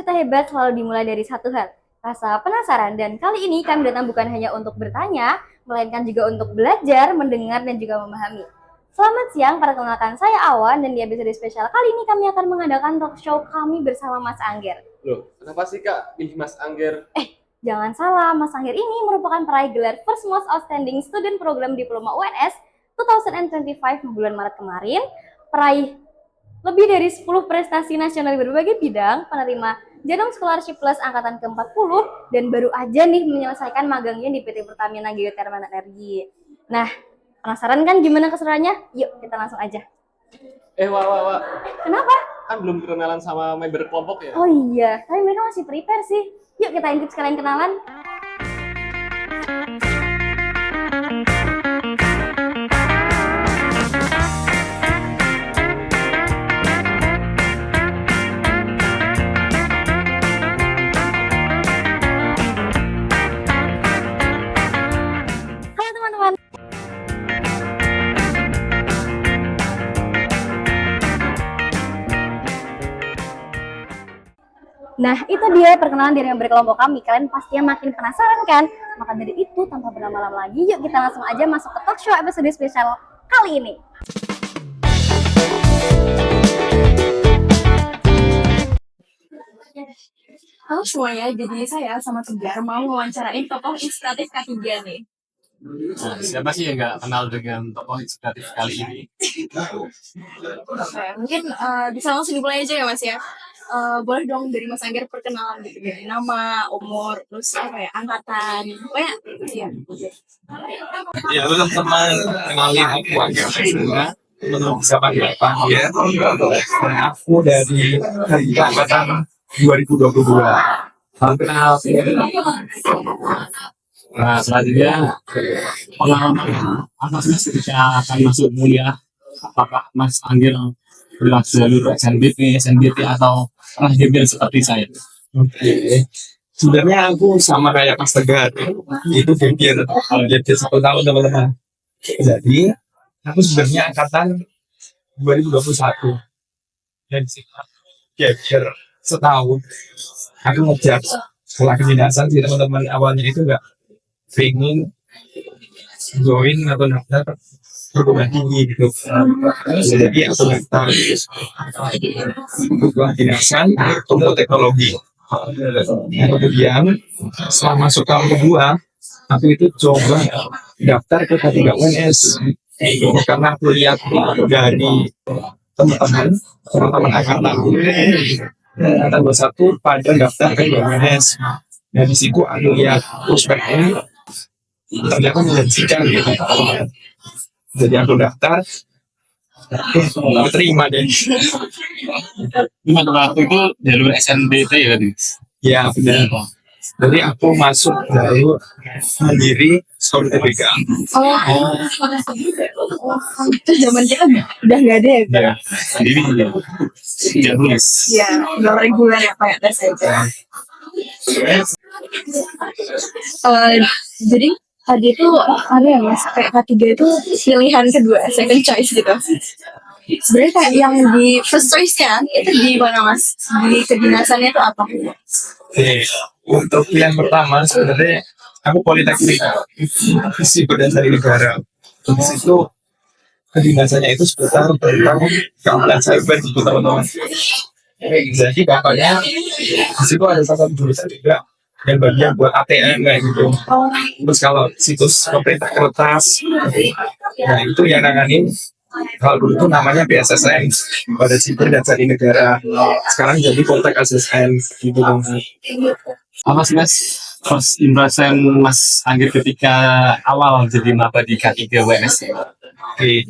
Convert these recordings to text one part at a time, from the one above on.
cerita hebat selalu dimulai dari satu hal, rasa penasaran. Dan kali ini kami datang bukan hanya untuk bertanya, melainkan juga untuk belajar, mendengar, dan juga memahami. Selamat siang, perkenalkan saya Awan, dan di episode spesial kali ini kami akan mengadakan talk show kami bersama Mas Angger. Loh, kenapa sih Kak pilih Mas Angger? Jangan salah, Mas Angger ini merupakan peraih gelar First Most Outstanding Student Program Diploma UNS 2025 bulan Maret kemarin, peraih lebih dari 10 prestasi nasional di berbagai bidang, penerima Janum Scholarship Plus angkatan ke-40, dan baru aja nih menyelesaikan magangnya di PT Pertamina Geothermal Energi. Nah, penasaran kan gimana keseruannya? Yuk, kita langsung aja. Wah. Kenapa? Kan belum kenalan sama member kelompok ya? Oh iya, tapi mereka masih prepare sih. Yuk kita intip sekalian kenalan. Halo teman-teman. Nah, itu dia perkenalan dari member kelompok kami. Kalian pastinya makin penasaran kan? Maka dari itu, tanpa berlama-lama lagi, yuk kita langsung aja masuk ke talk show episode spesial kali ini. Halo semuanya, jadi saya sama Tegar mau wawancarain tokoh inspiratif K3 nih. Nah, siapa sih yang nggak kenal dengan tokoh inspiratif kali ini? Oke, mungkin bisa langsung dimulai aja ya Mas ya. Boleh dong dari Mas Angger perkenalan gitu, dari nama, umur, terus angkatan, pokoknya ya. Ya teman-teman, kenalin aku Angger Faisal. Teman-teman bisa panggil Angger. Dan aku dari angkatan 2022. Salam kenal. Nah, selanjutnya pengalaman apa sih ketika akan masuk kuliah? Apakah Mas Angger berlangsung jalur SNBP atau pernah gembel seperti saya? Oke. Sebenarnya aku sama kayak Mas Tegar. Itu gembel 1 tahun teman-teman. Jadi aku sebenarnya angkatan 2021. Dan gembel setahun. Aku ngejar sekolah kedinasan sih teman-teman. Awalnya itu nggak pengen join atau daftar perguruan tinggi gitu. Jadi aku daftar perguruan kedinasan untuk teknologi. Kemudian setelah masuk tahun kedua, aku itu coba daftar ke K3 UNS karena aku lihat dari teman-teman angkatan 21 pada daftar ke UNS. Nah di situ aku lihat prospeknya ternyata menjanjikan gitu. Jadi aku daftar, aku terima deh. Gimana waktu itu jalur SNBT ya kan? Ya benar. Jadi aku masuk jalur mandiri sekolah TBK. Itu zaman kita udah nggak ada ya? Ya, sendiri jalur. Ya, nggak reguler ya kayak tes aja. Jadi tadi itu ada ya Mas, kayak K3 itu pilihan kedua, second choice gitu. Sebenarnya kayak yang di first choice-nya itu di mana Mas? Di kedinasannya itu apa? Oke, untuk pilihan pertama sebenarnya aku politeknik visi berdasari negara. Di situ kedinasannya itu seputar tentang keamanan cyber gitu teman-teman. Jadi pokoknya di situ ada satu jurusan juga yang bagian buat ATM kayak gitu. Terus kalau situs pemerintah kertas, nah itu yang nanganin. Kalau dulu itu namanya BSSN, pada sipil dan sandi negara. Sekarang jadi Poltek ASN gitu dong. Apa sih Mas first impression Mas Angger ketika awal jadi maba di K3 UNS? Oke,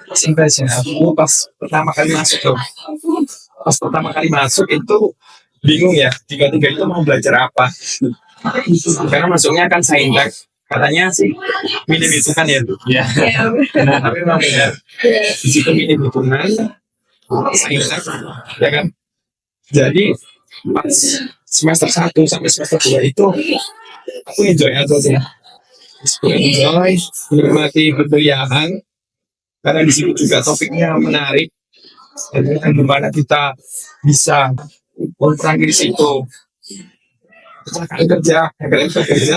first impression aku pas pertama kali masuk tuh. Pas pertama kali masuk itu bingung ya, K3 itu mau belajar apa. Karena masuknya kan saintek. Katanya sih minim hitungan ya tuh. Ya, Tapi memang benar. Di situ minim hitungan, saintek, ya kan. Jadi pas semester 1 sampai semester 2 itu aku enjoy aja sih. Aku enjoy, menikmati perkuliahan karena di situ juga topiknya menarik. Dan gimana kita bisa mengurangi risiko kecelakaan kerja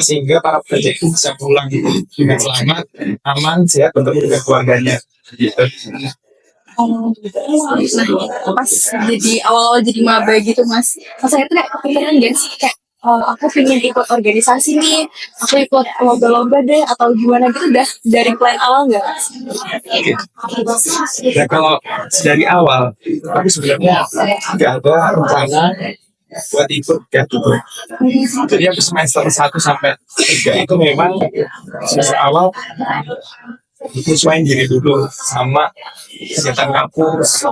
sehingga para pekerja itu bisa pulang dengan selamat, aman, sehat bertemu dengan keluarganya. Gitu. Nah, pas jadi awal-awal jadi maba gitu mas saya tuh kayak kepikiran gak sih kayak aku pengen ikut organisasi nih, aku ikut lomba-lomba deh atau gimana gitu, udah dari plan awal nggak? Ya kalau dari awal, tapi sebenarnya nggak ada rencana buat ikut kayak gitu. Jadi aku semester 1 sampai 3 itu memang semester awal menyesuaikan diri dulu sama kegiatan kampus.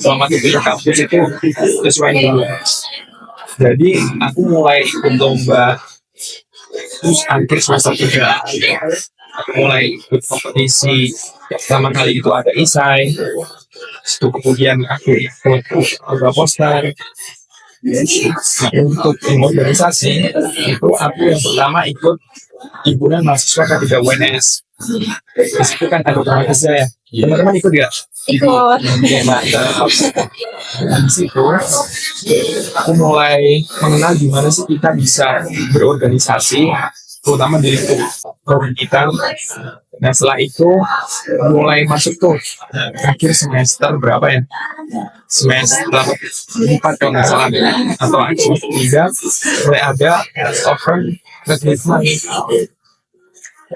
Selama di kampus itu sesuaiin dulu. Jadi aku mulai ikut lomba terus akhir semester 3 aku mulai ikut kompetisi. Pertama kali itu ada isai, itu kemudian aku ikut lomba poster. Nah, untuk organisasi itu aku yang pertama ikut himpunan mahasiswa K3 UNS. Di situ kan ada beberapa kerja ya. Teman-teman ikut ya? Ikut. Oke, mantap. Nah, di situ aku mulai mengenal gimana sih kita bisa berorganisasi, terutama di lingkup program kita. Nah setelah itu mulai masuk tuh akhir semester berapa ya? Semester 4 kalau nggak salah atau akhir semester 3 mulai ada open recruitment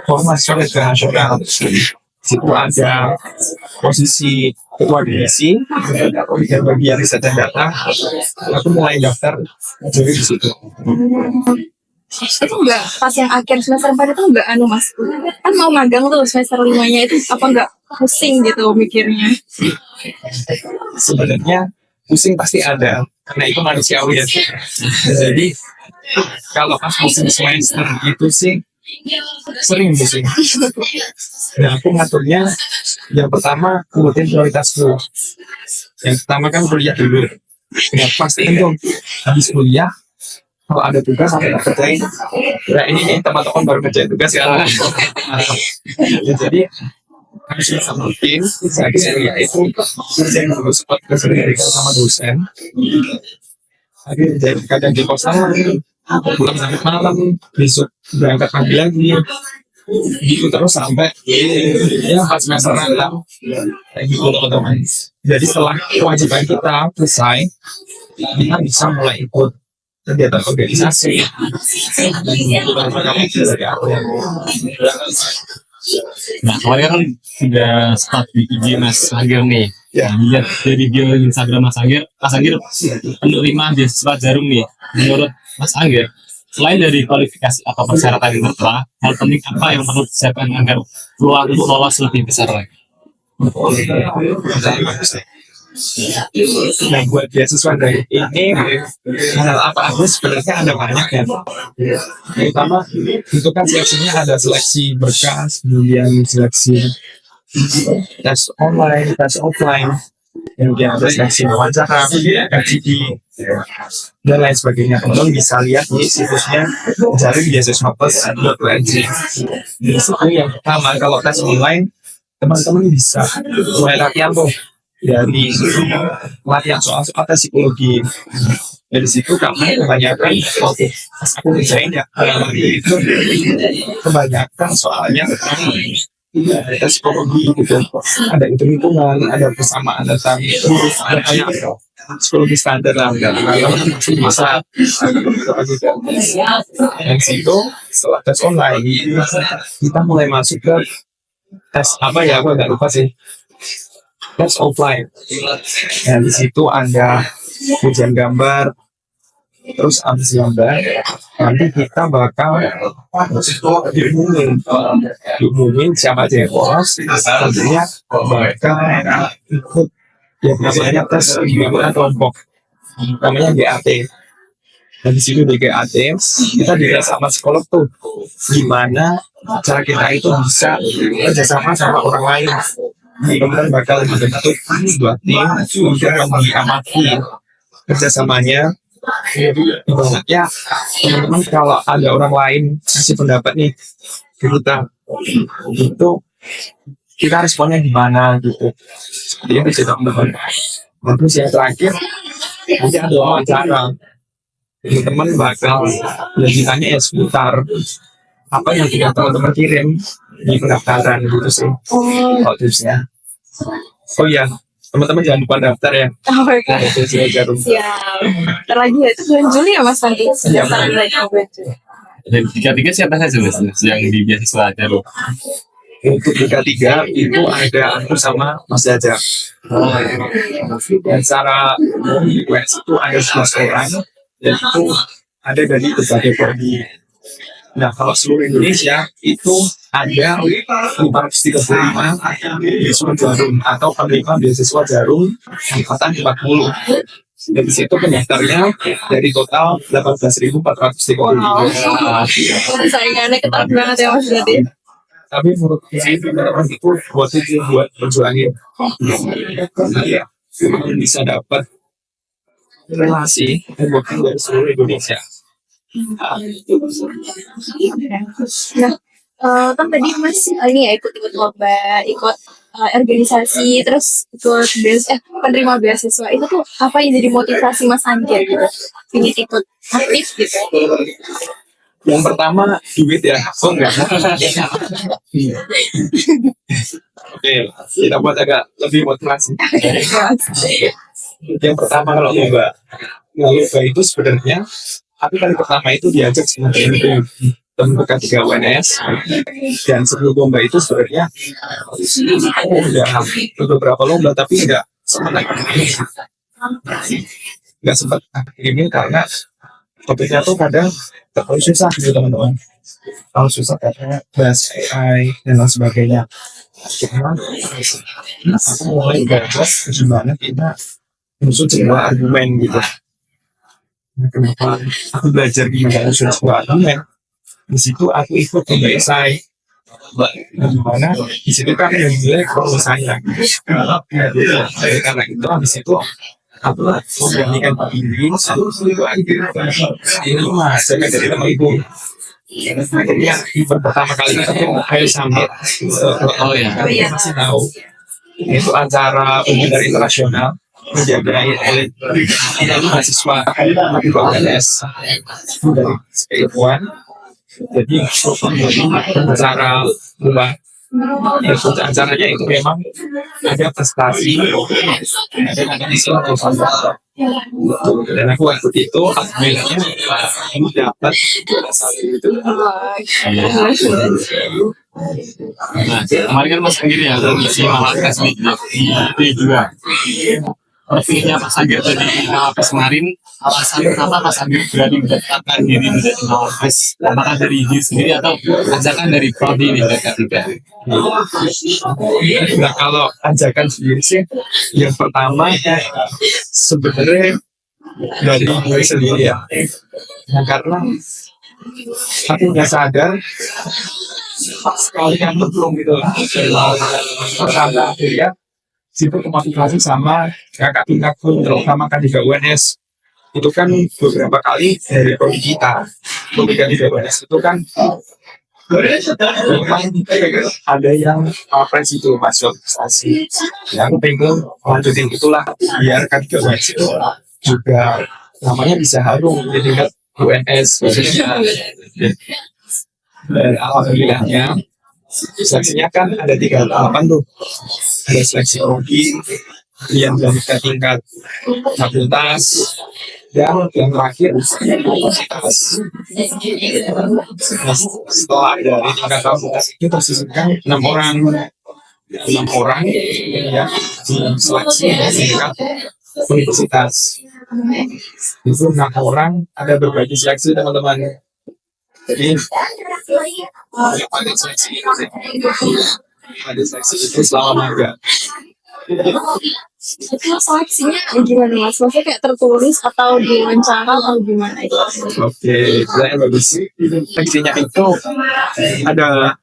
mahasiswa internasional. Situ ada posisi ketua divisi dan bagian riset dan data. Aku mulai daftar jadi di situ. Itu enggak pas yang akhir semester 4 itu enggak anu mas, kan mau magang tuh semester 5-nya itu apa enggak pusing gitu mikirnya? Sebenarnya pusing pasti ada karena itu manusiawi ya. Jadi kalau pas musim semester itu sih sering pusing. Nah aku ngaturnya yang pertama urutin prioritasku. Yang pertama kan kuliah dulu. Ya pastiin dong habis kuliah kalau ada tugas sampai kerjain. Nah ini teman-teman baru kerjain tugas ya. Ya jadi harus bisa rutin. Saya kuliah itu kerjain dulu sempat keseringan sama dosen. Akhirnya jadi kadang di kosan pulang sampai malam, besok berangkat pagi lagi. Gitu terus sampai ya pas semester 6 kayak gitu teman-teman. Jadi setelah kewajiban kita selesai, kita bisa mulai ikut kegiatan organisasi. Nah, kemarin kan sudah start di IG Mas Anggir nih. Ya. Lihat dari bio Instagram Mas Anggir penerima beasiswa Jarum nih. Menurut Mas Anggir, selain dari kualifikasi atau persyaratan yang tertera, hal penting apa yang perlu disiapkan agar peluang untuk lolos lebih besar lagi? Nah buat beasiswa dari ini hal apa aja sebenarnya ada banyak ya. Terutama itu kan seleksinya ada seleksi berkas, kemudian seleksi tes online, tes offline, kemudian ada seleksi wawancara, FGD, dan lain sebagainya. Teman-teman bisa lihat di situsnya jarimbeasiswapes.org. Di situ yang pertama kalau tes online teman-teman bisa mulai latihan tuh dari latihan soal-soal tes psikologi. Dari situ kami kebanyakan aku kerjain ya itu kebanyakan soalnya tes psikologi gitu. Ada hitung-hitungan, ada persamaan data, ada kayak psikologi standar lah. Masa dan situ setelah tes online kita mulai masuk ke tes apa ya aku agak lupa sih. Tes offline. Nah, di situ ada ujian gambar, terus habis gambar, nanti kita bakal diumumin siapa aja yang lolos, tentunya bakal ikut yang namanya tes gabungan kelompok, namanya GAT. Dan di situ di GAT kita dilihat sama psikolog tuh gimana cara kita itu bisa kerjasama sama orang lain. Kemudian bakal membentuk dua tim untuk mengamati kerjasamanya. Ya teman-teman kalau ada orang lain kasih pendapat nih ke kita itu kita responnya gimana gitu. Seperti itu sih teman-teman. Nah, terus yang terakhir nanti ada wawancara. Teman-teman bakal ditanya ya seputar apa yang tidak teman-teman kirim di pendaftaran gitu sih. Oh, tipsnya. Oh iya, teman-teman jangan lupa daftar ya. Oh, Nah, oke. itu sih jarum. Siap. Ntar lagi ya, itu bulan Juli ya Mas nanti? Pendaftaran lagi bulan Juli. Dan tiga-tiga siapa saja mas yang di beasiswa Jarum? Untuk tiga itu ada aku sama Mas Jaja. Dan secara US itu ada 11 orang dan itu ada dari berbagai prodi. Nah, kalau seluruh Indonesia itu ada 535 beasiswa Jarum atau penerima beasiswa Jarum angkatan 40. Dan di situ pendaftarnya dari total 18.433. Saingannya ketat banget ya Mas berarti. Tapi menurut saya teman-teman itu buat itu buat perjuangin. Iya, bisa dapat relasi networking dari seluruh Indonesia. Nah, kan tadi Mas ini ya ikut lomba, ikut organisasi, terus ikut penerima beasiswa. Itu tuh apa yang jadi motivasi Mas Anggir gitu? Ingin ikut aktif gitu. Yang pertama duit ya, oh enggak. Oke, kita buat agak lebih motivasi. Yang pertama kalau lomba, itu sebenarnya aku kali pertama itu diajak sama temen tiga UNS dan sebelum lomba itu sebenarnya udah beberapa lomba tapi nggak sempat ini karena topiknya tuh kadang terlalu susah gitu teman-teman. Kalau susah karena bahas AI dan lain sebagainya. Cuma aku mulai gagas gimana kita menyusun sebuah argumen gitu. Nah, kenapa aku belajar gimana menyusun sebuah argumen? Di situ aku ikut lomba esai. Gimana? Di situ kan yang nilai kalau saya. Karena itu habis itu aku memberanikan diri ini mas saya dari teman ibu akhirnya event pertama kali itu Ayo Summit. Oh ya. Masih tahu itu acara pembinaan internasional menjaga mahasiswa di UNS dari Skypuan. Jadi acara lomba itu acaranya itu memang ada prestasi ada istilah dan aku ikut itu alhamdulillahnya ini dapat itu. Nah, kemarin kan Mas Anggir ya mengisi Malakas di juga. Profilnya Mas Anggir tadi Malakas kemarin, alasan kenapa Mas Anggir berani mendaftarkan diri menjadi Malakas? Apakah dari diri sendiri atau ajakan dari prodi ini juga? Nah, kalau ajakan sendiri sih yang pertama sebenarnya dari diri sendiri ya. Nah, karena aku nggak sadar sekali kan belum gitu pertama ya situ kemotivasi sama kakak tingkatku terutama kan juga UNS itu kan beberapa kali dari prodi kita pemilihan di UNS itu kan memang ada yang pres itu masuk prestasi yang pengen lanjutin itulah biar kan ke UNS itu juga namanya bisa harum di tingkat UNS khususnya. Dan alhamdulillahnya seleksinya kan ada 3 tahapan tuh, ada seleksi prodi yang tingkat fakultas dan yang terakhir universitas. Nah, setelah dari tingkat fakultas itu tersisihkan 6 orang ya seleksi tingkat universitas. Itu 6 orang ada berbagi seleksi teman-teman. Jadi ada seleksi itu selama magang. Itu seleksinya gimana Mas? Maksudnya kayak tertulis atau diwawancara atau gimana itu? Oke, saya bagus. Seleksinya itu ada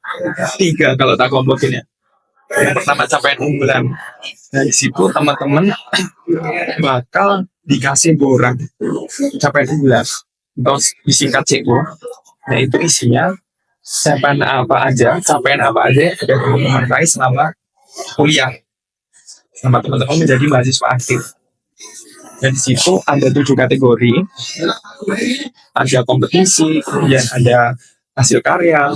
3 kalau tak kompokin ya. Yang pertama capaian unggulan. Dari situ teman-teman bakal dikasih borang capaian unggulan. Terus disingkat CU. Nah itu isinya capaian apa aja yang teman-teman raih selama kuliah sama teman-teman menjadi mahasiswa aktif. Dan di situ ada 7 kategori, ada kompetisi, kemudian ada hasil karya.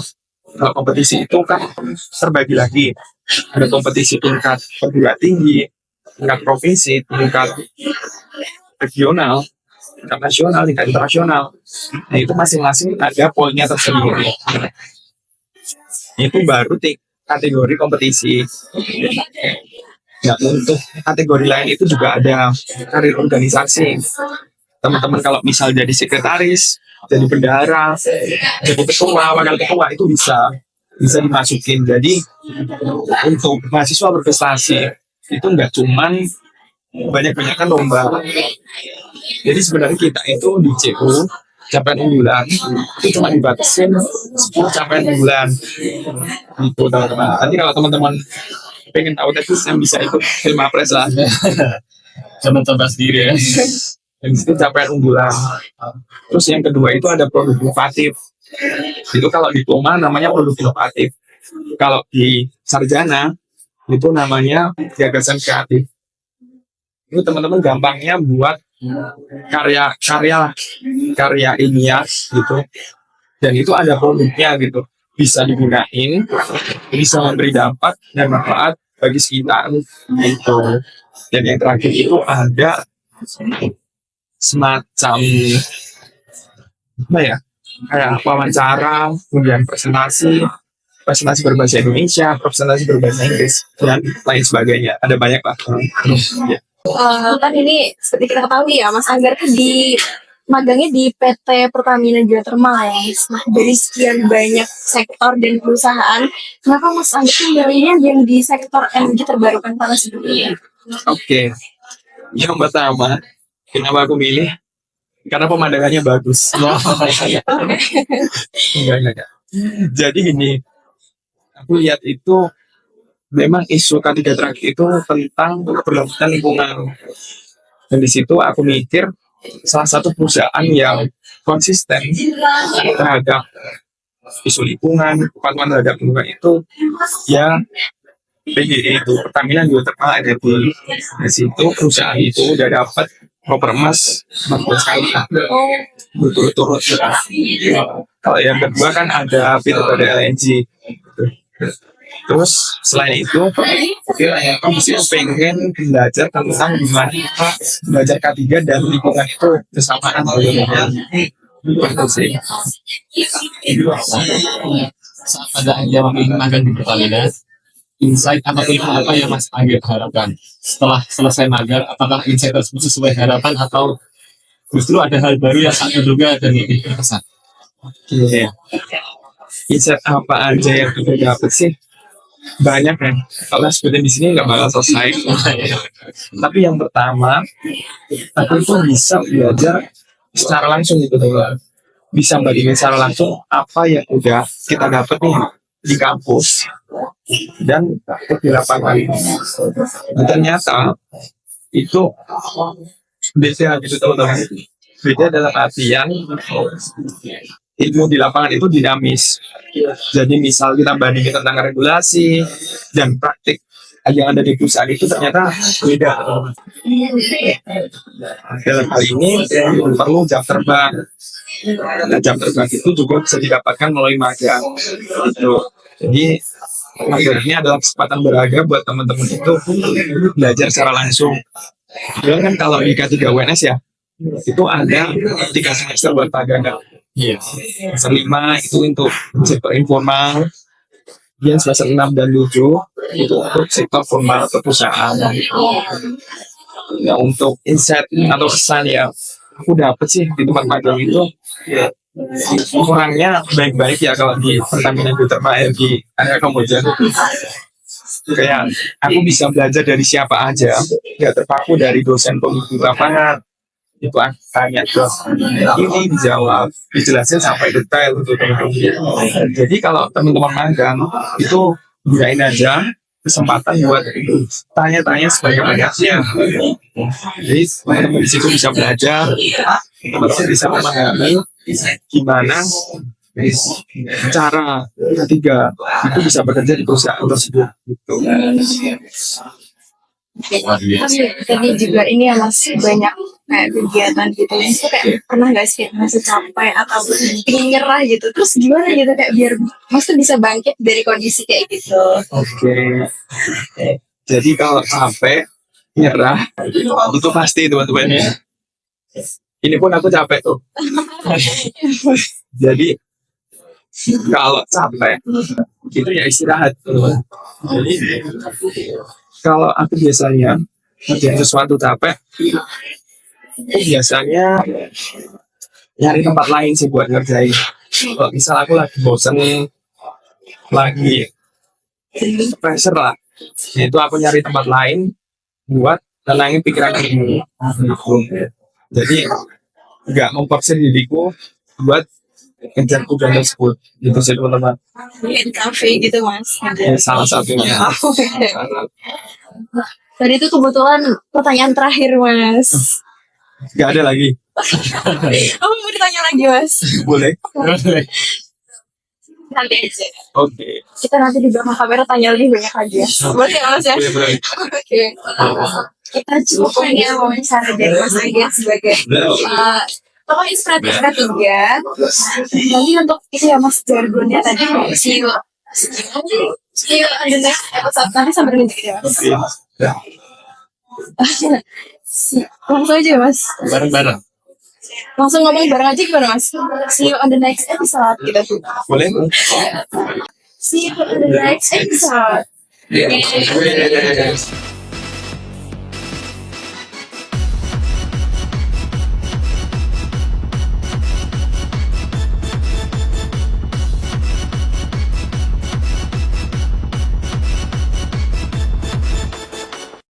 Kalau kompetisi itu kan terbagi lagi, ada kompetisi tingkat perguruan tinggi, tingkat provinsi, tingkat regional, tingkat nasional, tingkat internasional. Nah itu masing-masing ada poinnya tersendiri. Itu baru kategori kompetisi. Ya, untuk kategori lain itu juga ada karir organisasi. Teman-teman kalau misal jadi sekretaris, jadi bendahara, jadi ketua, wakil ketua itu bisa dimasukin. Jadi untuk mahasiswa berprestasi itu nggak cuman banyak-banyakan lomba. Jadi sebenarnya kita itu di CU capaian unggulan itu cuma dibatasin 10 capaian unggulan gitu teman-teman. Nanti kalau teman-teman pengen tahu teknis yang bisa ikut film apres lah. Jangan coba sendiri ya. Yang itu capaian unggulan. Terus yang kedua itu ada produk inovatif. Itu kalau diploma namanya produk inovatif. Kalau di sarjana itu namanya gagasan kreatif. Itu teman-teman gampangnya buat karya ilmiah gitu. Dan itu ada produknya gitu. Bisa digunain, bisa memberi dampak dan manfaat bagi sekitar gitu. Dan yang terakhir itu ada semacam apa ya, kayak wawancara, kemudian presentasi berbahasa Indonesia, presentasi berbahasa Inggris, dan lain sebagainya. Ada banyak lah. Ya. Kan ini seperti kita ketahui ya, Mas Anggar kan di magangnya di PT Pertamina Geothermal ya. Nah, dari sekian banyak sektor dan perusahaan, kenapa Mas Anggar milihnya yang di sektor energi terbarukan panas bumi? Oke. Yang pertama, kenapa aku milih? Karena pemandangannya bagus. Enggak. Jadi gini, aku lihat itu memang isu ketiga terakhir itu tentang keberlanjutan lingkungan. Dan di situ aku mikir salah satu perusahaan yang konsisten terhadap isu lingkungan, kepatuhan terhadap lingkungan itu ya PGE itu Pertamina Geothermal Energy. Di situ perusahaan itu udah dapat proper emas 14 kali berturut-turut. Kalau yang kedua kan ada PT LNG. Terus selain itu, aku pengen belajar tentang gimana belajar K3 dan lingkungan itu bersamaan. Itu sih. Saat pada akhirnya memilih magang di Pertamina, insight atau ilmu apa yang Mas Angger harapkan setelah selesai magang? Apakah insight tersebut sesuai harapan atau justru ada hal baru yang tak terduga dan lebih berkesan? Iya. Insight apa aja yang kita dapat sih? Banyak kan. Kalau sebutin di sini nggak bakal selesai. Tapi yang pertama, aku itu bisa belajar secara langsung gitu teman. Bisa bandingin secara langsung apa yang udah kita dapat nih di kampus dan di lapangan. Dan ternyata itu beda gitu teman-teman. Beda dalam artian ilmu di lapangan itu dinamis. Jadi misal kita bandingin tentang regulasi dan praktik yang ada di perusahaan itu ternyata beda. Dalam hal ini perlu jam terbang. Nah, jam terbang itu juga bisa didapatkan melalui magang. Gitu. Jadi magang ini adalah kesempatan berharga buat teman-teman itu belajar secara langsung. Kemudian kan kalau di K3 UNS ya, itu ada 3 semester buat magang. Iya. Semester 5 itu untuk sektor informal, kemudian semester 6 dan 7 itu untuk sektor formal atau perusahaan. Ya, untuk insight atau kesan yang aku dapat sih di tempat magang itu, orangnya baik-baik ya kalau di Pertamina Geothermal Energy area kemudian. Kayak aku bisa belajar dari siapa aja, nggak terpaku dari dosen pembimbing lapangan. Itu tanya ke ini dijawab, dijelasin sampai detail gitu teman-teman. Jadi kalau teman-teman magang itu gunain aja kesempatan buat tanya-tanya sebanyak-banyaknya. Jadi teman-teman di situ bisa belajar, teman-teman bisa memahami gimana cara ketiga itu bisa bekerja di perusahaan tersebut gitu. Luar biasa. Tadi juga ini ya mas, banyak kayak kegiatan gitu. Itu kayak pernah gak sih kayak merasa capek atau ingin nyerah gitu? Terus gimana gitu kayak biar mas tuh bisa bangkit dari kondisi kayak gitu? Oke. Jadi kalau capek, nyerah, itu pasti teman-teman ya. Ini pun aku capek tuh. Jadi kalau capek, itu ya istirahat. Teman. Jadi kalau aku biasanya ngerjain sesuatu capek, aku biasanya nyari tempat lain sih buat ngerjain. Kalau misal aku lagi bosen, lagi pressure lah, itu aku nyari tempat lain buat tenangin pikiran aku. Jadi nggak memforsir diriku buat ngejar tujuan tersebut. Gitu sih teman-teman. Di cafe gitu mas. Salah satunya. Tadi itu kebetulan pertanyaan terakhir mas. Nggak ada lagi. Oh mau ditanya lagi mas? Boleh? Nanti aja. Oke. Kita nanti di belakang kamera tanya lebih banyak lagi ya. Boleh ya mas ya? Boleh. Oke. Kita cukupkan ya wawancara dari mas Angger sebagai tokoh inspiratif ketiga. Nanti untuk itu ya mas jargonnya tadi see you on the next episode. Nanti sampai berhenti ya mas. Oke. Ya. Langsung aja ya mas. Bareng-bareng. Langsung ngomong bareng aja gimana mas? See you on the next episode gitu. Boleh? See you on the next episode. Yes.